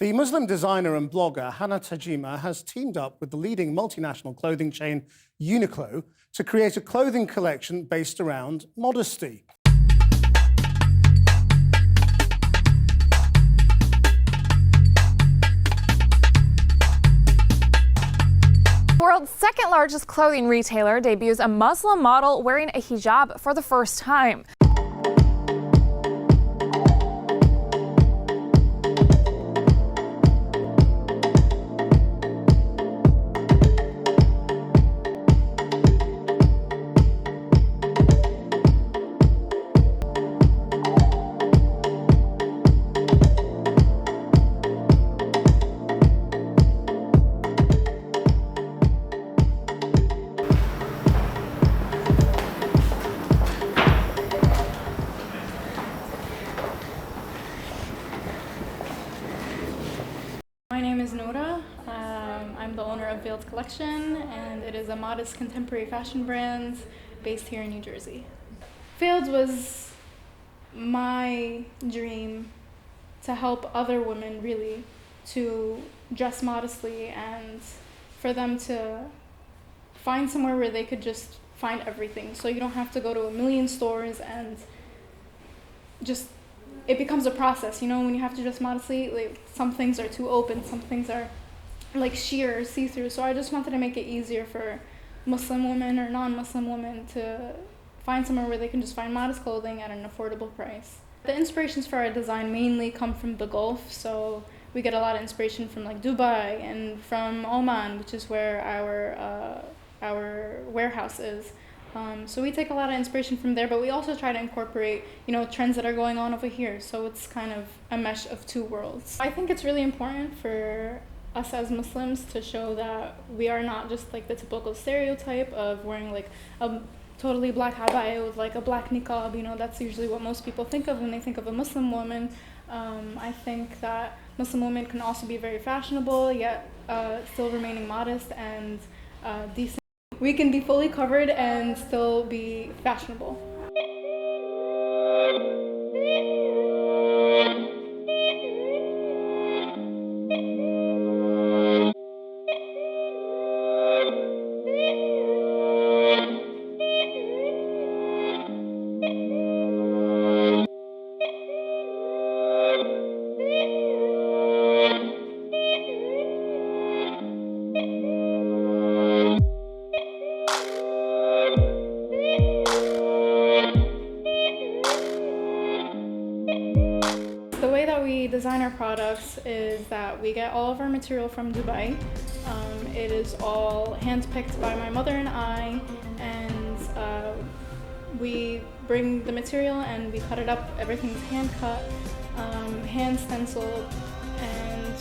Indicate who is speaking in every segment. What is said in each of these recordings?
Speaker 1: The Muslim designer and blogger Noora Chamaa has teamed up with the leading multinational clothing chain Uniqlo to create a clothing collection based around modesty.
Speaker 2: The world's second largest clothing retailer debuts a Muslim model wearing a hijab for the first time.
Speaker 3: My name is Noora. I'm the owner of Veiled Collection, and it is a modest contemporary fashion brand based here in New Jersey. Veiled was my dream to help other women really to dress modestly and for them to find somewhere where they could just find everything. So you don't have to go to a million stores and just it becomes a process, you know, when you have to dress modestly, like some things are too open, some things are like sheer or see-through. So I just wanted to make it easier for Muslim women or non-Muslim women to find somewhere where they can just find modest clothing at an affordable price. The inspirations for our design mainly come from the Gulf, so we get a lot of inspiration from like Dubai and from Oman, which is where our warehouse is. So we take a lot of inspiration from there, but we also try to incorporate, you know, trends that are going on over here. So it's kind of a mesh of two worlds. I think it's really important for us as Muslims to show that we are not just like the typical stereotype of wearing like a totally black abaya with like a black niqab. You know, that's usually what most people think of when they think of a Muslim woman. I think that Muslim women can also be very fashionable, yet still remaining modest and decent. We can be fully covered and still be fashionable. The way that we design our products is that we get all of our material from Dubai. It is all hand-picked by my mother and I, and we bring the material and we cut it up. Everything's hand-cut, hand-stenciled, and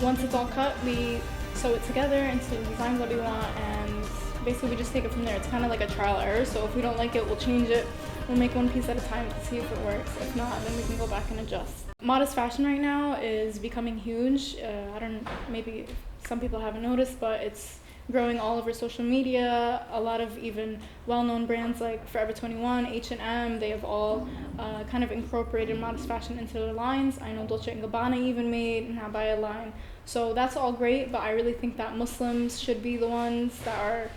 Speaker 3: once it's all cut, we sew it together into the designs that we want, and basically we just take it from there. It's kind of like a trial error, so if we don't like it, we'll change it. We'll make one piece at a time to see if it works. If not, then we can go back and adjust. Modest fashion right now is becoming huge. Maybe some people haven't noticed, but it's growing all over social media. A lot of even well-known brands like Forever 21, H&M, they have all kind of incorporated modest fashion into their lines. I know Dolce & Gabbana even made an abaya line. So that's all great, but I really think that Muslims should be the ones that are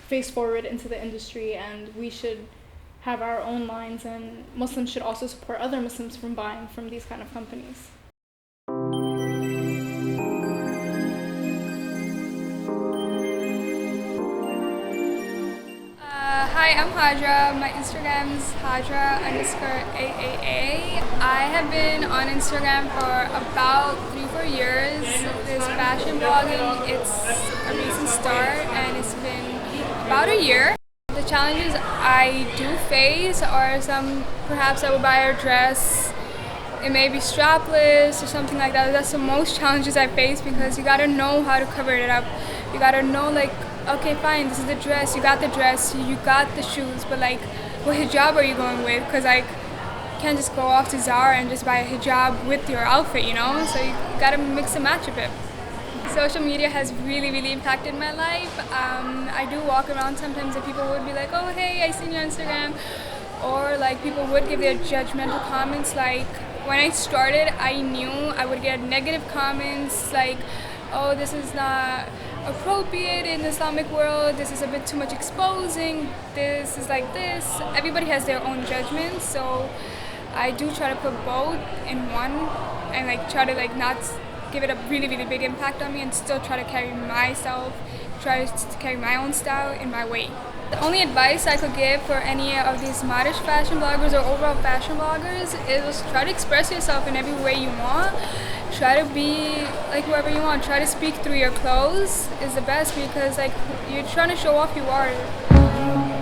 Speaker 3: face forward into the industry, and we should have our own lines, and Muslims should also support other Muslims from buying from these kind of companies.
Speaker 4: Hi, I'm Hadra. My Instagram is Hadra_AAA. I have been on Instagram for about 3-4 years. This fashion blogging, it's a recent start and it's been about a year. The challenges I do face are perhaps I will buy a dress, it may be strapless or something like that. That's the most challenges I face because you gotta know how to cover it up. You gotta know like, okay fine, this is the dress, you got the dress, you got the shoes, but like what hijab are you going with? Because like you can't just go off to Zara and just buy a hijab with your outfit, you know? So you gotta mix and match a bit. Social media has really impacted my life. I do walk around sometimes and people would be like, oh hey, I seen you on Instagram, or like people would give their judgmental comments like, when I started, I knew I would get negative comments like, oh, this is not appropriate in the Islamic world, this is a bit too much exposing, this is like this. Everybody has their own judgment, so I do try to put both in one and like try to like not give it a really, really big impact on me and still try to carry myself, try to carry my own style in my way. The only advice I could give for any of these modish fashion bloggers or overall fashion bloggers is try to express yourself in every way you want. Try to be like whoever you want. Try to speak through your clothes is the best because like you're trying to show off who you are.